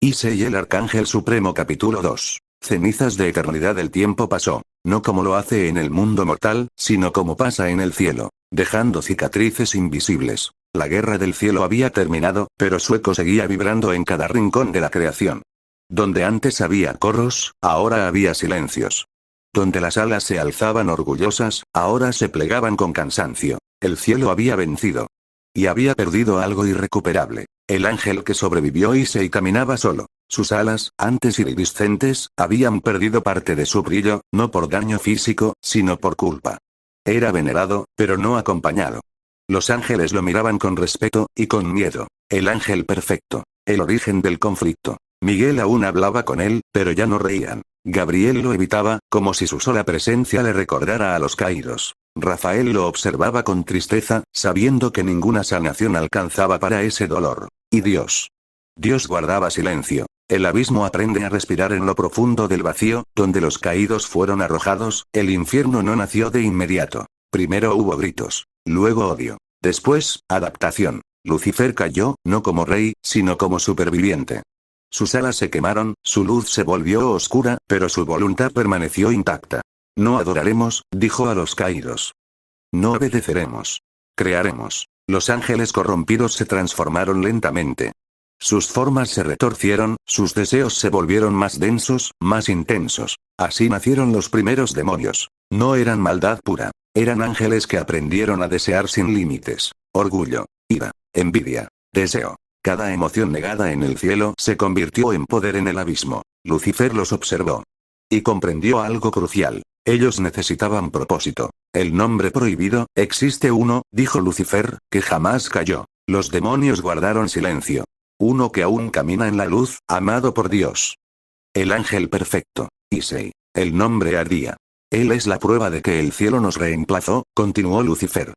Ise y el Arcángel Supremo capítulo 2. Cenizas de eternidad. El tiempo pasó, no como lo hace en el mundo mortal, sino como pasa en el cielo, dejando cicatrices invisibles. La guerra del cielo había terminado, pero su eco seguía vibrando en cada rincón de la creación. Donde antes había coros, ahora había silencios. Donde las alas se alzaban orgullosas, ahora se plegaban con cansancio. El cielo había vencido. Y había perdido algo irrecuperable. El ángel que sobrevivió y caminaba solo. Sus alas, antes iridiscentes, habían perdido parte de su brillo, no por daño físico, sino por culpa. Era venerado, pero no acompañado. Los ángeles lo miraban con respeto, y con miedo. El ángel perfecto. El origen del conflicto. Miguel aún hablaba con él, pero ya no reían. Gabriel lo evitaba, como si su sola presencia le recordara a los caídos. Rafael lo observaba con tristeza, sabiendo que ninguna sanación alcanzaba para ese dolor. Y Dios. Dios guardaba silencio. El abismo aprende a respirar en lo profundo del vacío, donde los caídos fueron arrojados. El infierno no nació de inmediato. Primero hubo gritos. Luego odio. Después, adaptación. Lucifer cayó, no como rey, sino como superviviente. Sus alas se quemaron, su luz se volvió oscura, pero su voluntad permaneció intacta. No adoraremos, dijo a los caídos. No obedeceremos. Crearemos. Los ángeles corrompidos se transformaron lentamente. Sus formas se retorcieron, sus deseos se volvieron más densos, más intensos. Así nacieron los primeros demonios. No eran maldad pura. Eran ángeles que aprendieron a desear sin límites. Orgullo, ira, envidia, deseo. Cada emoción negada en el cielo se convirtió en poder en el abismo. Lucifer los observó. Y comprendió algo crucial. Ellos necesitaban propósito. El nombre prohibido, existe uno, dijo Lucifer, que jamás cayó. Los demonios guardaron silencio. Uno que aún camina en la luz, amado por Dios. El ángel perfecto, Isei. El nombre ardía. Él es la prueba de que el cielo nos reemplazó, continuó Lucifer.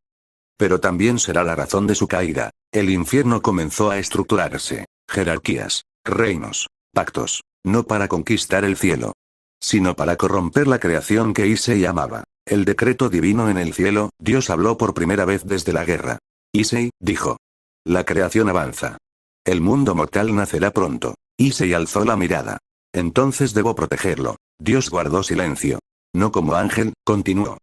Pero también será la razón de su caída. El infierno comenzó a estructurarse. Jerarquías, reinos, pactos. No para conquistar el cielo, sino para corromper la creación que Issei amaba. El decreto divino en el cielo. Dios habló por primera vez desde la guerra. Issei, dijo. La creación avanza. El mundo mortal nacerá pronto. Issei alzó la mirada. Entonces debo protegerlo. Dios guardó silencio. No como ángel, continuó.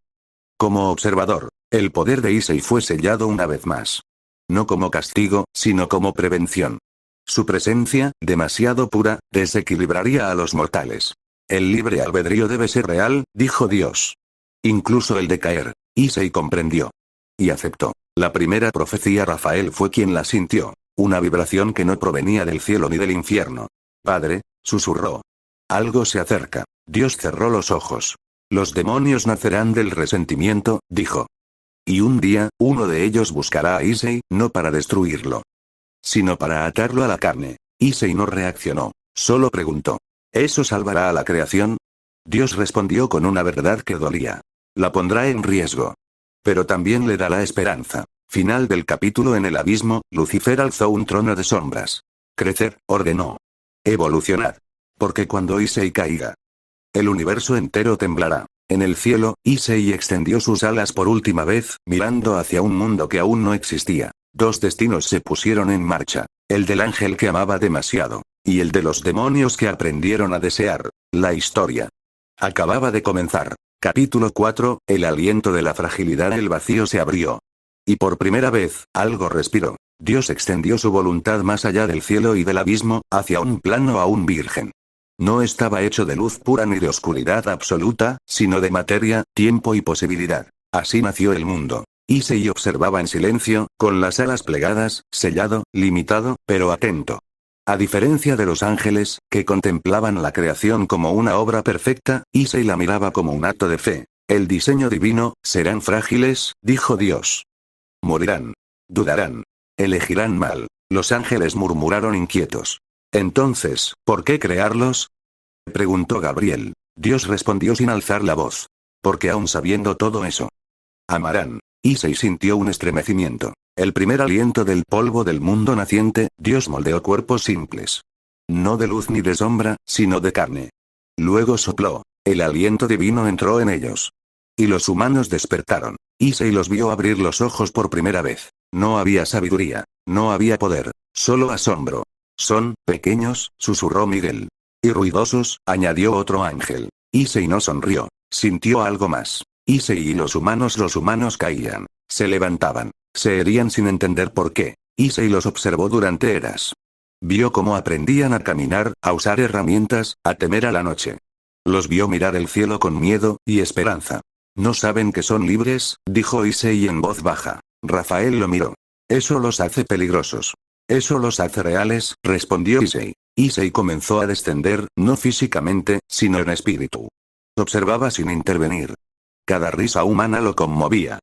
Como observador. El poder de Issei fue sellado una vez más. No como castigo, sino como prevención. Su presencia, demasiado pura, desequilibraría a los mortales. El libre albedrío debe ser real, dijo Dios. Incluso el de caer. Issei comprendió. Y aceptó. La primera profecía Rafael fue quien la sintió. Una vibración que no provenía del cielo ni del infierno. Padre, susurró. Algo se acerca. Dios cerró los ojos. Los demonios nacerán del resentimiento, dijo. Y un día, uno de ellos buscará a Issei, no para destruirlo, sino para atarlo a la carne. Issei no reaccionó. Solo preguntó. ¿Eso salvará a la creación? Dios respondió con una verdad que dolía. La pondrá en riesgo. Pero también le dará esperanza. Final del capítulo. En el abismo, Lucifer alzó un trono de sombras. Crecer, ordenó. Evolucionad. Porque cuando Issei caiga, el universo entero temblará. En el cielo, Issei extendió sus alas por última vez, mirando hacia un mundo que aún no existía. Dos destinos se pusieron en marcha. El del ángel que amaba demasiado. Y el de los demonios que aprendieron a desear. La historia acababa de comenzar. Capítulo 4, el aliento de la fragilidad. El vacío se abrió. Y por primera vez, algo respiró. Dios extendió su voluntad más allá del cielo y del abismo, hacia un plano aún virgen. No estaba hecho de luz pura ni de oscuridad absoluta, sino de materia, tiempo y posibilidad. Así nació el mundo. Issei observaba en silencio, con las alas plegadas, sellado, limitado, pero atento. A diferencia de los ángeles, que contemplaban la creación como una obra perfecta, Issei la miraba como un acto de fe. El diseño divino, serán frágiles, dijo Dios. Morirán. Dudarán. Elegirán mal. Los ángeles murmuraron inquietos. Entonces, ¿por qué crearlos? Preguntó Gabriel. Dios respondió sin alzar la voz. Porque aún sabiendo todo eso, amarán. Issei sintió un estremecimiento. El primer aliento del polvo del mundo naciente. Dios moldeó cuerpos simples. No de luz ni de sombra, sino de carne. Luego sopló. El aliento divino entró en ellos. Y los humanos despertaron. Issei los vio abrir los ojos por primera vez. No había sabiduría. No había poder. Solo asombro. Son pequeños, susurró Miguel. Y ruidosos, añadió otro ángel. Issei no sonrió. Sintió algo más. Issei y los humanos caían. Se levantaban. Se herían sin entender por qué. Issei los observó durante eras. Vio cómo aprendían a caminar, a usar herramientas, a temer a la noche. Los vio mirar el cielo con miedo y esperanza. No saben que son libres, dijo Issei en voz baja. Rafael lo miró. Eso los hace peligrosos. Eso los hace reales, respondió Issei. Issei comenzó a descender, no físicamente, sino en espíritu. Observaba sin intervenir. Cada risa humana lo conmovía.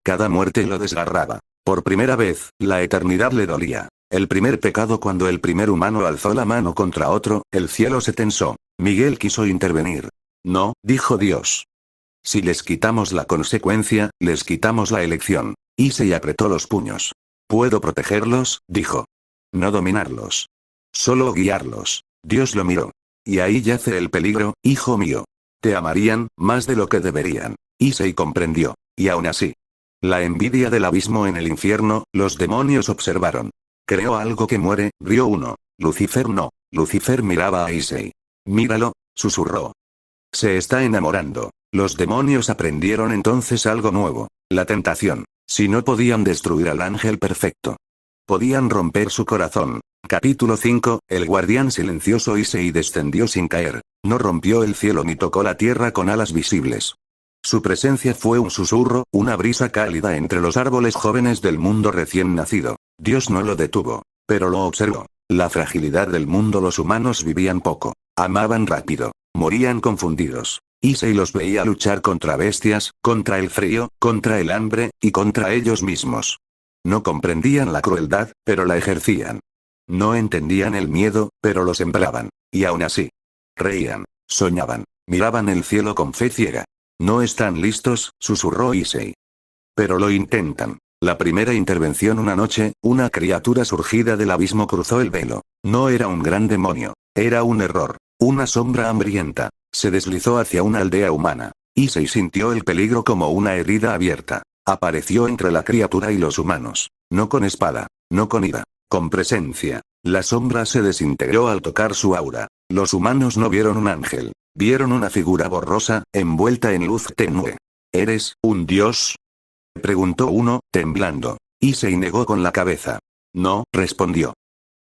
Cada muerte lo desgarraba. Por primera vez, la eternidad le dolía. El primer pecado cuando el primer humano alzó la mano contra otro, el cielo se tensó. Miguel quiso intervenir. No, dijo Dios. Si les quitamos la consecuencia, les quitamos la elección. Issei apretó los puños. Puedo protegerlos, dijo. No dominarlos. Solo guiarlos. Dios lo miró. Y ahí yace el peligro, hijo mío. Te amarían, más de lo que deberían. Issei comprendió. Y aún así. La envidia del abismo en el infierno, los demonios observaron. Creó algo que muere, rió uno. Lucifer no. Lucifer miraba a Issei. Míralo, susurró. Se está enamorando. Los demonios aprendieron entonces algo nuevo. La tentación. Si no podían destruir al ángel perfecto. Podían romper su corazón. Capítulo 5, el guardián silencioso Issei descendió sin caer. No rompió el cielo ni tocó la tierra con alas visibles. Su presencia fue un susurro, una brisa cálida entre los árboles jóvenes del mundo recién nacido. Dios no lo detuvo, pero lo observó. La fragilidad del mundo. Los humanos vivían poco. Amaban rápido. Morían confundidos. Issei los veía luchar contra bestias, contra el frío, contra el hambre, y contra ellos mismos. No comprendían la crueldad, pero la ejercían. No entendían el miedo, pero lo sembraban. Y aún así. Reían, soñaban, miraban el cielo con fe ciega. No están listos, susurró Issei. Pero lo intentan. La primera intervención una noche, una criatura surgida del abismo cruzó el velo. No era un gran demonio. Era un error. Una sombra hambrienta. Se deslizó hacia una aldea humana. Issei sintió el peligro como una herida abierta. Apareció entre la criatura y los humanos. No con espada. No con ira. Con presencia. La sombra se desintegró al tocar su aura. Los humanos no vieron un ángel. Vieron una figura borrosa, envuelta en luz tenue. ¿Eres un dios?, preguntó uno, temblando. Issei negó con la cabeza. No, respondió.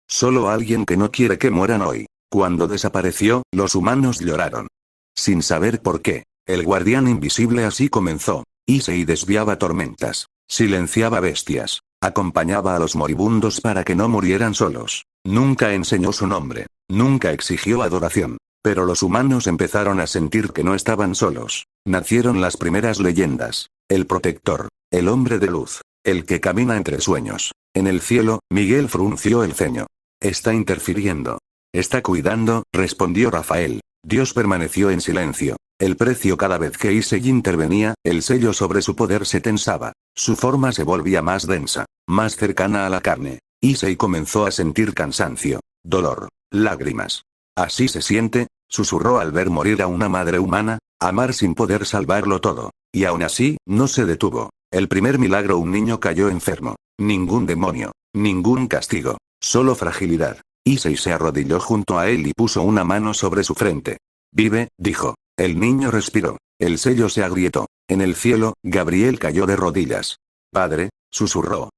Solo alguien que no quiere que mueran hoy. Cuando desapareció, los humanos lloraron. Sin saber por qué, el guardián invisible así comenzó. Issei desviaba tormentas. Silenciaba bestias. Acompañaba a los moribundos para que no murieran solos. Nunca enseñó su nombre. Nunca exigió adoración. Pero los humanos empezaron a sentir que no estaban solos. Nacieron las primeras leyendas. El protector. El hombre de luz. El que camina entre sueños. En el cielo, Miguel frunció el ceño. Está interfiriendo. Está cuidando, respondió Rafael. Dios permaneció en silencio. El precio cada vez que Issei intervenía, el sello sobre su poder se tensaba. Su forma se volvía más densa, más cercana a la carne. Issei comenzó a sentir cansancio, dolor, lágrimas. Así se siente, susurró al ver morir a una madre humana, amar sin poder salvarlo todo. Y aún así, no se detuvo. El primer milagro, un niño cayó enfermo. Ningún demonio, ningún castigo, solo fragilidad. Issei se arrodilló junto a él y puso una mano sobre su frente. Vive, dijo. El niño respiró. El sello se agrietó. En el cielo, Gabriel cayó de rodillas. Padre, susurró.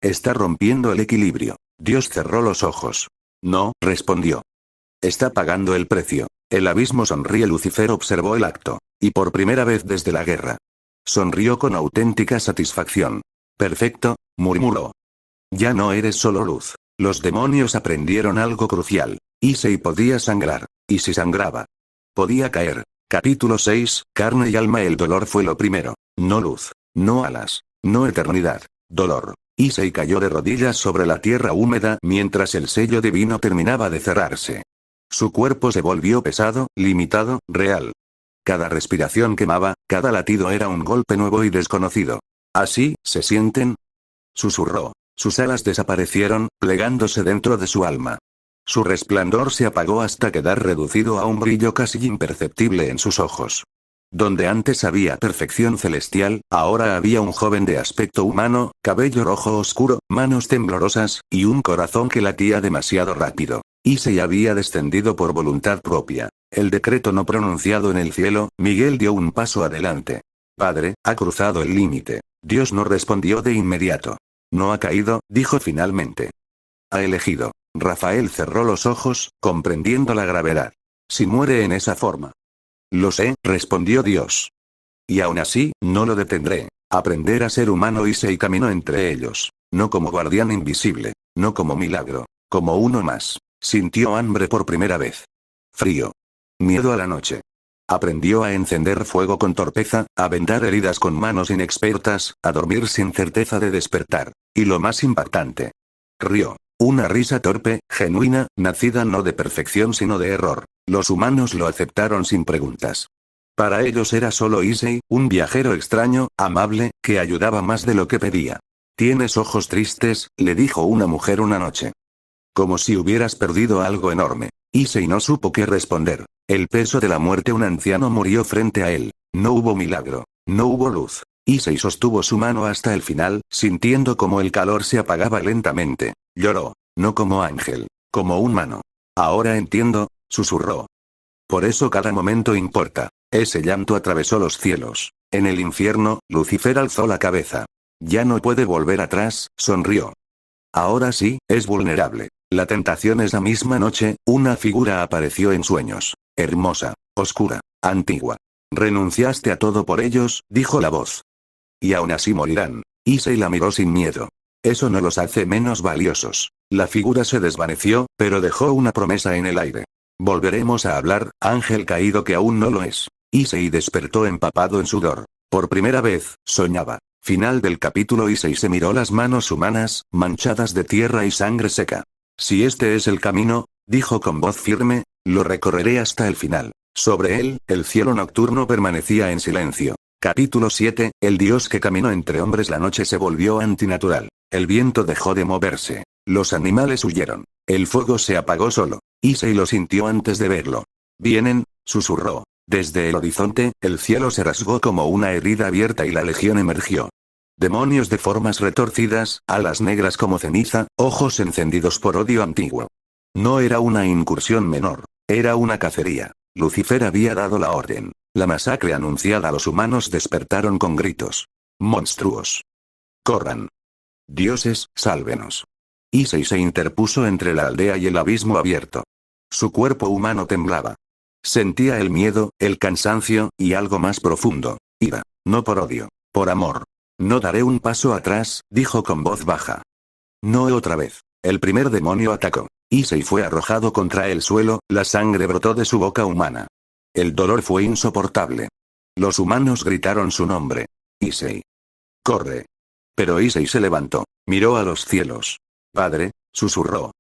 Está rompiendo el equilibrio. Dios cerró los ojos. No, respondió. Está pagando el precio. El abismo sonríe. Lucifer observó el acto. Y por primera vez desde la guerra. Sonrió con auténtica satisfacción. Perfecto, murmuró. Ya no eres solo luz. Los demonios aprendieron algo crucial. Issei podía sangrar. Y si sangraba, podía caer. Capítulo 6, carne y alma. El dolor fue lo primero. No luz. No alas. No eternidad. Dolor. Issei cayó de rodillas sobre la tierra húmeda mientras el sello divino terminaba de cerrarse. Su cuerpo se volvió pesado, limitado, real. Cada respiración quemaba, cada latido era un golpe nuevo y desconocido. ¿Así se sienten?, susurró. Sus alas desaparecieron, plegándose dentro de su alma. Su resplandor se apagó hasta quedar reducido a un brillo casi imperceptible en sus ojos. Donde antes había perfección celestial, ahora había un joven de aspecto humano, cabello rojo oscuro, manos temblorosas, y un corazón que latía demasiado rápido. Issei había descendido por voluntad propia. El decreto no pronunciado en el cielo, Miguel dio un paso adelante. Padre, ha cruzado el límite. Dios no respondió de inmediato. No ha caído, dijo finalmente. Ha elegido. Rafael cerró los ojos, comprendiendo la gravedad. Si muere en esa forma. Lo sé, respondió Dios. Y aún así, no lo detendré. Aprender a ser humano. Issei caminó entre ellos. No como guardián invisible. No como milagro. Como uno más. Sintió hambre por primera vez. Frío. Miedo a la noche. Aprendió a encender fuego con torpeza, a vendar heridas con manos inexpertas, a dormir sin certeza de despertar. Y lo más impactante. Rió. Una risa torpe, genuina, nacida no de perfección sino de error. Los humanos lo aceptaron sin preguntas. Para ellos era solo Issei, un viajero extraño, amable, que ayudaba más de lo que pedía. Tienes ojos tristes, le dijo una mujer una noche. Como si hubieras perdido algo enorme. Issei no supo qué responder. El peso de la muerte. Un anciano murió frente a él. No hubo milagro. No hubo luz. Issei sostuvo su mano hasta el final, sintiendo como el calor se apagaba lentamente. Lloró. No como ángel. Como humano. Ahora entiendo, susurró. Por eso cada momento importa. Ese llanto atravesó los cielos. En el infierno, Lucifer alzó la cabeza. Ya no puede volver atrás, sonrió. Ahora sí, es vulnerable. La tentación. Esa misma noche, una figura apareció en sueños. Hermosa, oscura, antigua. Renunciaste a todo por ellos, dijo la voz. Y aún así morirán. Issei la miró sin miedo. Eso no los hace menos valiosos. La figura se desvaneció, pero dejó una promesa en el aire. Volveremos a hablar, ángel caído que aún no lo es. Issei despertó empapado en sudor. Por primera vez, soñaba. Final del capítulo. Issei se miró las manos humanas, manchadas de tierra y sangre seca. Si este es el camino, dijo con voz firme, lo recorreré hasta el final. Sobre él, el cielo nocturno permanecía en silencio. Capítulo 7, el dios que caminó entre hombres. La noche se volvió antinatural. El viento dejó de moverse. Los animales huyeron. El fuego se apagó solo. Issei lo sintió antes de verlo. Vienen, susurró. Desde el horizonte, el cielo se rasgó como una herida abierta y la legión emergió. Demonios de formas retorcidas, alas negras como ceniza, ojos encendidos por odio antiguo. No era una incursión menor. Era una cacería. Lucifer había dado la orden. La masacre anunciada. Los humanos despertaron con gritos. Monstruos. Corran. Dioses, sálvenos. Issei se interpuso entre la aldea y el abismo abierto. Su cuerpo humano temblaba. Sentía el miedo, el cansancio, y algo más profundo. Ira. No por odio. Por amor. No daré un paso atrás, dijo con voz baja. No otra vez. El primer demonio atacó. Issei fue arrojado contra el suelo, la sangre brotó de su boca humana. El dolor fue insoportable. Los humanos gritaron su nombre. Issei. Corre. Pero Issei se levantó. Miró a los cielos. Padre, susurró.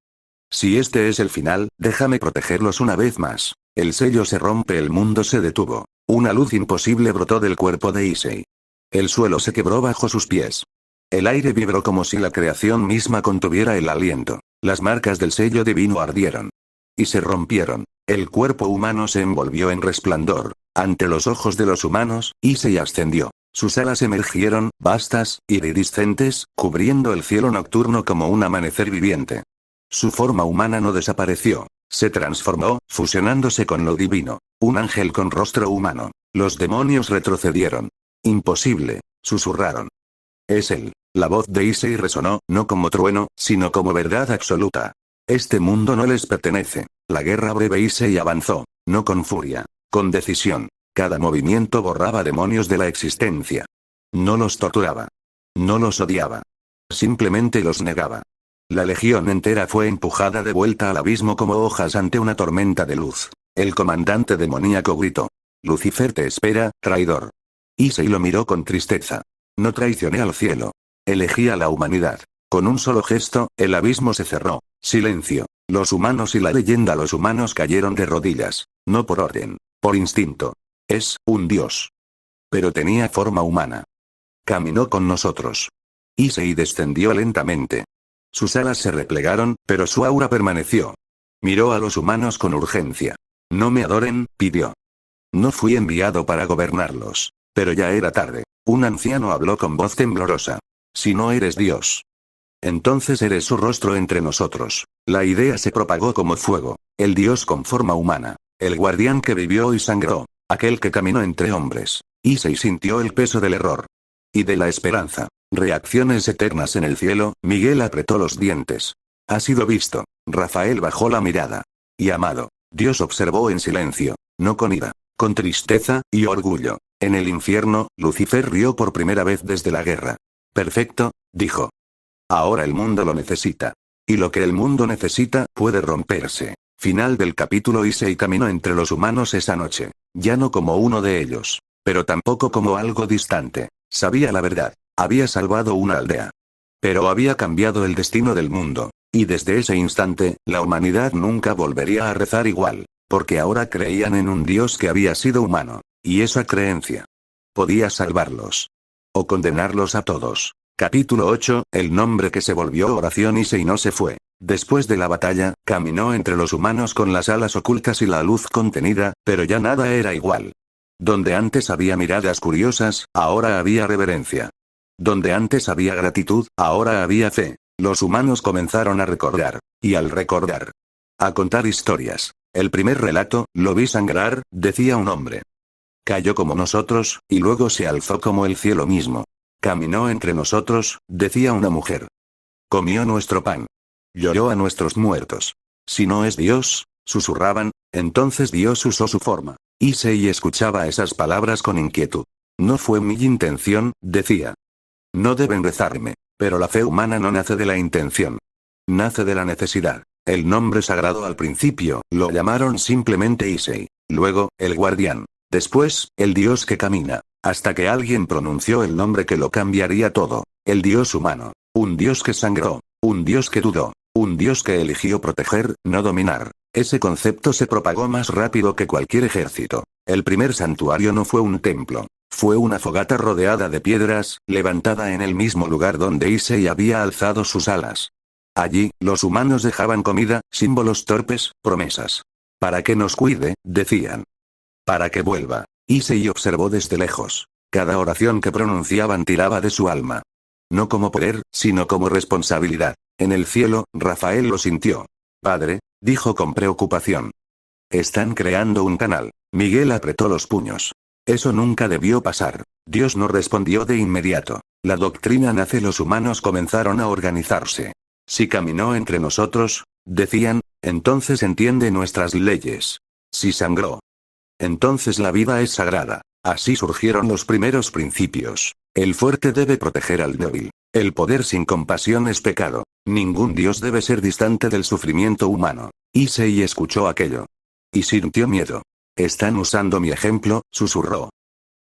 Si este es el final, déjame protegerlos una vez más. El sello se rompe. El mundo se detuvo. Una luz imposible brotó del cuerpo de Issei. El suelo se quebró bajo sus pies. El aire vibró como si la creación misma contuviera el aliento. Las marcas del sello divino ardieron. Y se rompieron. El cuerpo humano se envolvió en resplandor. Ante los ojos de los humanos, Issei ascendió. Sus alas emergieron, vastas, iridiscentes, cubriendo el cielo nocturno como un amanecer viviente. Su forma humana no desapareció. Se transformó, fusionándose con lo divino. Un ángel con rostro humano. Los demonios retrocedieron. Imposible, susurraron. Es él. La voz de Issei resonó, no como trueno, sino como verdad absoluta. Este mundo no les pertenece. La guerra breve. Issei avanzó. No con furia. Con decisión. Cada movimiento borraba demonios de la existencia. No los torturaba. No los odiaba. Simplemente los negaba. La legión entera fue empujada de vuelta al abismo como hojas ante una tormenta de luz. El comandante demoníaco gritó. Lucifer te espera, traidor. Issei lo miró con tristeza. No traicioné al cielo. Elegí a la humanidad. Con un solo gesto, el abismo se cerró. Silencio. Los humanos y la leyenda. Los humanos cayeron de rodillas. No por orden. Por instinto. Es un dios. Pero tenía forma humana. Caminó con nosotros. Issei descendió lentamente. Sus alas se replegaron, pero su aura permaneció. Miró a los humanos con urgencia. No me adoren, pidió. No fui enviado para gobernarlos. Pero ya era tarde. Un anciano habló con voz temblorosa. Si no eres Dios, entonces eres su rostro entre nosotros. La idea se propagó como fuego. El Dios con forma humana. El guardián que vivió y sangró. Aquel que caminó entre hombres. Issei sintió el peso del error. Y de la esperanza. Reacciones eternas en el cielo. Miguel apretó los dientes. Ha sido visto. Rafael bajó la mirada. Y amado. Dios observó en silencio. No con ira. Con tristeza y orgullo. En el infierno, Lucifer rió por primera vez desde la guerra. Perfecto, dijo. Ahora el mundo lo necesita. Y lo que el mundo necesita, puede romperse. Final del capítulo. Issei caminó entre los humanos esa noche. Ya no como uno de ellos. Pero tampoco como algo distante. Sabía la verdad. Había salvado una aldea. Pero había cambiado el destino del mundo. Y desde ese instante, la humanidad nunca volvería a rezar igual. Porque ahora creían en un Dios que había sido humano. Y esa creencia podía salvarlos. O condenarlos a todos. Capítulo 8, el nombre que se volvió oración. Issei no se fue. Después de la batalla, caminó entre los humanos con las alas ocultas y la luz contenida, pero ya nada era igual. Donde antes había miradas curiosas, ahora había reverencia. Donde antes había gratitud, ahora había fe. Los humanos comenzaron a recordar. Y al recordar, a contar historias. El primer relato, lo vi sangrar, decía un hombre. Cayó como nosotros, y luego se alzó como el cielo mismo. Caminó entre nosotros, decía una mujer. Comió nuestro pan. Lloró a nuestros muertos. Si no es Dios, susurraban, entonces Dios usó su forma. Issei escuchaba esas palabras con inquietud. No fue mi intención, decía. No deben rezarme. Pero la fe humana no nace de la intención. Nace de la necesidad. El nombre sagrado al principio, lo llamaron simplemente Issei. Luego, el guardián. Después, el Dios que camina. Hasta que alguien pronunció el nombre que lo cambiaría todo. El Dios humano. Un Dios que sangró. Un Dios que dudó. Un Dios que eligió proteger, no dominar. Ese concepto se propagó más rápido que cualquier ejército. El primer santuario no fue un templo. Fue una fogata rodeada de piedras, levantada en el mismo lugar donde Issei había alzado sus alas. Allí, los humanos dejaban comida, símbolos torpes, promesas. Para que nos cuide, decían. Para que vuelva. Issei observó desde lejos. Cada oración que pronunciaban tiraba de su alma. No como poder, sino como responsabilidad. En el cielo, Rafael lo sintió. Padre, dijo con preocupación. Están creando un canal. Miguel apretó los puños. Eso nunca debió pasar. Dios no respondió de inmediato. La doctrina nace. Los humanos comenzaron a organizarse. Si caminó entre nosotros, decían, entonces entiende nuestras leyes. Si sangró, entonces la vida es sagrada. Así surgieron los primeros principios. El fuerte debe proteger al débil. El poder sin compasión es pecado. Ningún Dios debe ser distante del sufrimiento humano. Issei escuchó aquello. Y sintió miedo. Están usando mi ejemplo, susurró.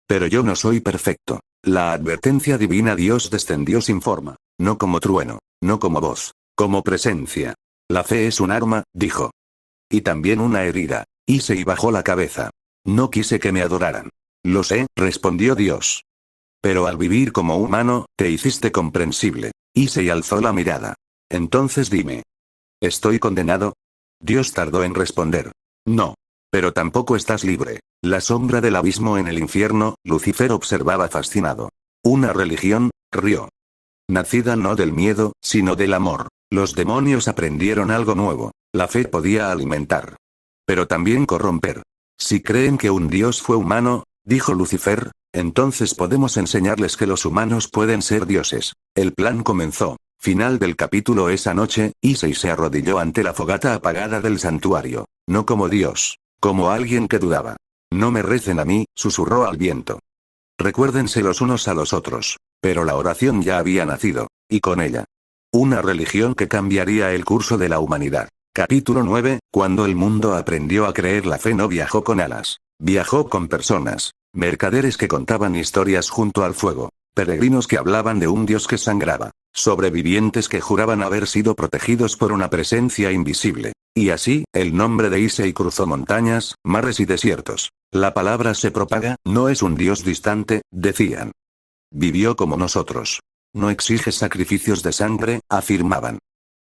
Pero yo no soy perfecto. La advertencia divina. Dios descendió sin forma. No como trueno. No como voz. Como presencia. La fe es un arma, dijo. Y también una herida. Issei bajó la cabeza. No quise que me adoraran. Lo sé, respondió Dios. Pero al vivir como humano, te hiciste comprensible. Issei alzó la mirada. Entonces dime. ¿Estoy condenado? Dios tardó en responder. No. Pero tampoco estás libre. La sombra del abismo en el infierno, Lucifer observaba fascinado. Una religión, rió. Nacida no del miedo, sino del amor. Los demonios aprendieron algo nuevo. La fe podía alimentar. Pero también corromper. Si creen que un Dios fue humano, dijo Lucifer, entonces podemos enseñarles que los humanos pueden ser dioses. El plan comenzó. Final del capítulo. Esa noche, Issei se arrodilló ante la fogata apagada del santuario. No como Dios. Como alguien que dudaba. No me recen a mí, susurró al viento. Recuérdense los unos a los otros. Pero la oración ya había nacido. Y con ella. Una religión que cambiaría el curso de la humanidad. Capítulo 9, cuando el mundo aprendió a creer. La fe no viajó con alas. Viajó con personas. Mercaderes que contaban historias junto al fuego. Peregrinos que hablaban de un Dios que sangraba. Sobrevivientes que juraban haber sido protegidos por una presencia invisible. Y así, el nombre de Issei cruzó montañas, mares y desiertos. La palabra se propaga, no es un Dios distante, decían. Vivió como nosotros. No exige sacrificios de sangre, afirmaban.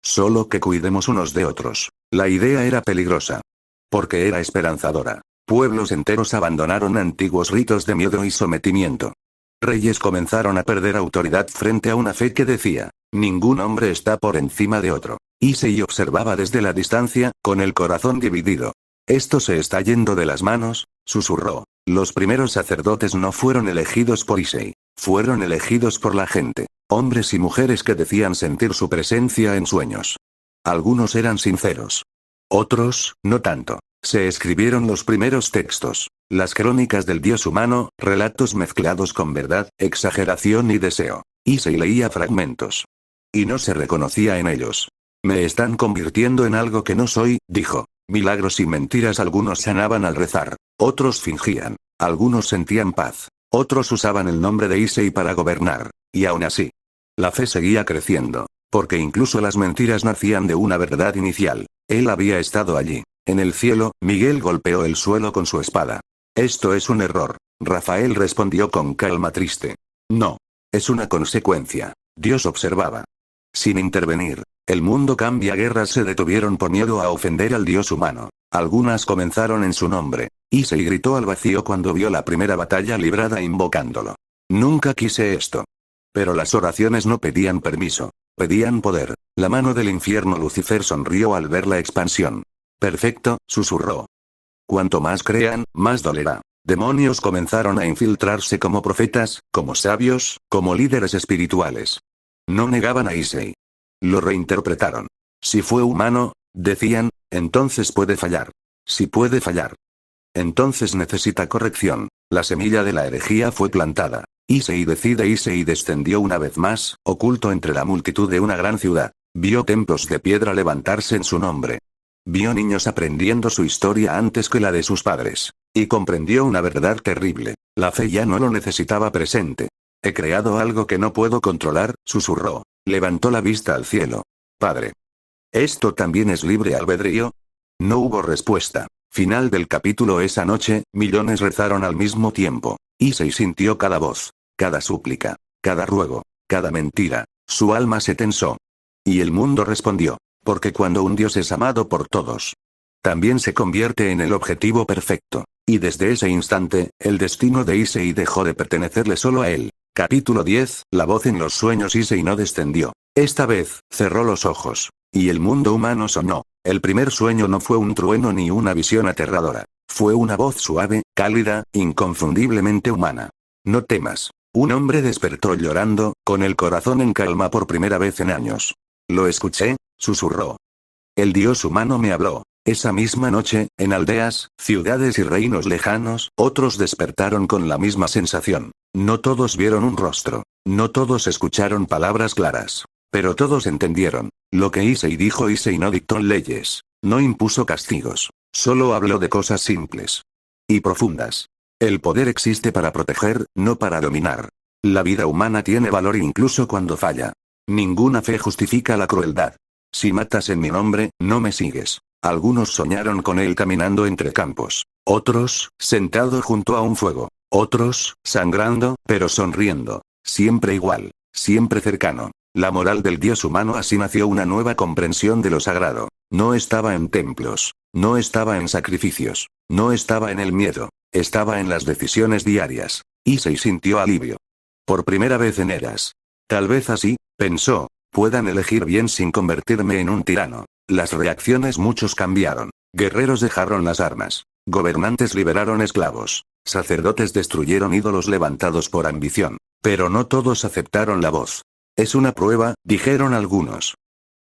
Solo que cuidemos unos de otros. La idea era peligrosa. Porque era esperanzadora. Pueblos enteros abandonaron antiguos ritos de miedo y sometimiento. Reyes comenzaron a perder autoridad frente a una fe que decía, ningún hombre está por encima de otro. Issei observaba desde la distancia, con el corazón dividido. Esto se está yendo de las manos, susurró. Los primeros sacerdotes no fueron elegidos por Issei. Fueron elegidos por la gente. Hombres y mujeres que decían sentir su presencia en sueños. Algunos eran sinceros. Otros, no tanto. Se escribieron los primeros textos. Las crónicas del dios humano, relatos mezclados con verdad, exageración y deseo. Issei leía fragmentos. Y no se reconocía en ellos. Me están convirtiendo en algo que no soy, dijo. Milagros y mentiras. Algunos sanaban al rezar. Otros fingían. Algunos sentían paz. Otros usaban el nombre de Issei para gobernar. Y aún así. La fe seguía creciendo. Porque incluso las mentiras nacían de una verdad inicial. Él había estado allí. En el cielo, Miguel golpeó el suelo con su espada. Esto es un error. Rafael respondió con calma triste. No. Es una consecuencia. Dios observaba. Sin intervenir. El mundo cambia. Guerras se detuvieron por miedo a ofender al dios humano. Algunas comenzaron en su nombre. Issei gritó al vacío cuando vio la primera batalla librada invocándolo. Nunca quise esto. Pero las oraciones no pedían permiso. Pedían poder. La mano del infierno. Lucifer sonrió al ver la expansión. Perfecto, susurró. Cuanto más crean, más dolerá. Demonios comenzaron a infiltrarse como profetas, como sabios, como líderes espirituales. No negaban a Issei. Lo reinterpretaron. Si fue humano, decían, entonces puede fallar. Si puede fallar. Entonces necesita corrección. La semilla de la herejía fue plantada. Issei descendió una vez más, oculto entre la multitud de una gran ciudad. Vio templos de piedra levantarse en su nombre. Vio niños aprendiendo su historia antes que la de sus padres. Y comprendió una verdad terrible. La fe ya no lo necesitaba presente. He creado algo que no puedo controlar, susurró. Levantó la vista al cielo. Padre. ¿Esto también es libre albedrío? No hubo respuesta. Final del capítulo. Esa noche, millones rezaron al mismo tiempo. Issei sintió cada voz, cada súplica, cada ruego, cada mentira. Su alma se tensó. Y el mundo respondió. Porque cuando un dios es amado por todos, también se convierte en el objetivo perfecto. Y desde ese instante, el destino de Issei dejó de pertenecerle solo a él. Capítulo 10. La voz en los sueños. Issei no descendió. Esta vez, cerró los ojos. Y el mundo humano sonó. El primer sueño no fue un trueno ni una visión aterradora. Fue una voz suave, cálida, inconfundiblemente humana. No temas. Un hombre despertó llorando, con el corazón en calma por primera vez en años. Lo escuché, susurró. El dios humano me habló. Esa misma noche, en aldeas, ciudades y reinos lejanos, otros despertaron con la misma sensación. No todos vieron un rostro. No todos escucharon palabras claras. Pero todos entendieron. Lo que Issei dijo. Issei no dictó leyes. No impuso castigos. Solo habló de cosas simples. Y profundas. El poder existe para proteger, no para dominar. La vida humana tiene valor incluso cuando falla. Ninguna fe justifica la crueldad. Si matas en mi nombre, no me sigues. Algunos soñaron con él caminando entre campos. Otros, sentado junto a un fuego. Otros, sangrando, pero sonriendo. Siempre igual. Siempre cercano. La moral del dios humano. Así nació una nueva comprensión de lo sagrado. No estaba en templos. No estaba en sacrificios. No estaba en el miedo. Estaba en las decisiones diarias. Issei sintió alivio. Por primera vez en eras. Tal vez así, pensó, puedan elegir bien sin convertirme en un tirano. Las reacciones. Muchos cambiaron. Guerreros dejaron las armas. Gobernantes liberaron esclavos. Sacerdotes destruyeron ídolos levantados por ambición. Pero no todos aceptaron la voz. Es una prueba, dijeron algunos.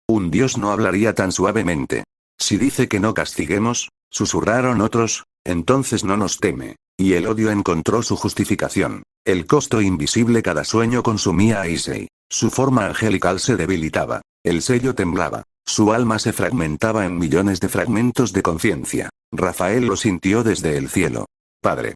Un dios no hablaría tan suavemente. Si dice que no castiguemos, susurraron otros, entonces no nos teme. Y el odio encontró su justificación. El costo invisible. Cada sueño consumía a Issei. Su forma angelical se debilitaba. El sello temblaba. Su alma se fragmentaba en millones de fragmentos de conciencia. Rafael lo sintió desde el cielo. Padre.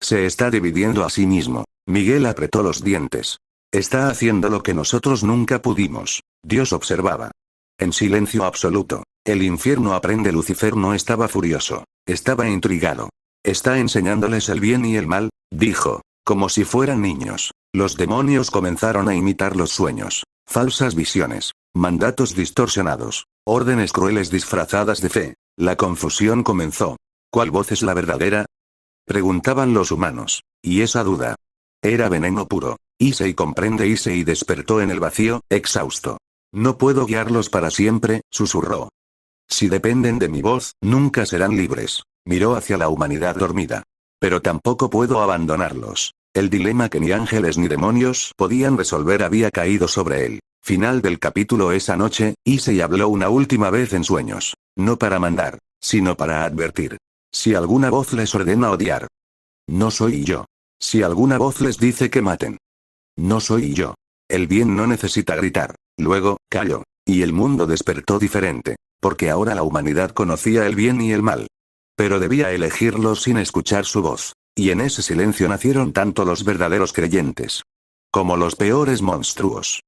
Se está dividiendo a sí mismo. Miguel apretó los dientes. Está haciendo lo que nosotros nunca pudimos. Dios observaba. En silencio absoluto. El infierno aprende. Lucifer no estaba furioso. Estaba intrigado. Está enseñándoles el bien y el mal, dijo. Como si fueran niños. Los demonios comenzaron a imitar los sueños. Falsas visiones. Mandatos distorsionados. Órdenes crueles disfrazadas de fe. La confusión comenzó. ¿Cuál voz es la verdadera? Preguntaban los humanos. Y esa duda. Era veneno puro. Issei comprende. Issei despertó en el vacío, exhausto. No puedo guiarlos para siempre, susurró. Si dependen de mi voz, nunca serán libres. Miró hacia la humanidad dormida. Pero tampoco puedo abandonarlos. El dilema que ni ángeles ni demonios podían resolver había caído sobre él. Final del capítulo. Esa noche, Issei habló una última vez en sueños. No para mandar, sino para advertir. Si alguna voz les ordena odiar. No soy yo. Si alguna voz les dice que maten. No soy yo. El bien no necesita gritar. Luego, calló. Y el mundo despertó diferente. Porque ahora la humanidad conocía el bien y el mal. Pero debía elegirlos sin escuchar su voz. Y en ese silencio nacieron tanto los verdaderos creyentes como los peores monstruos.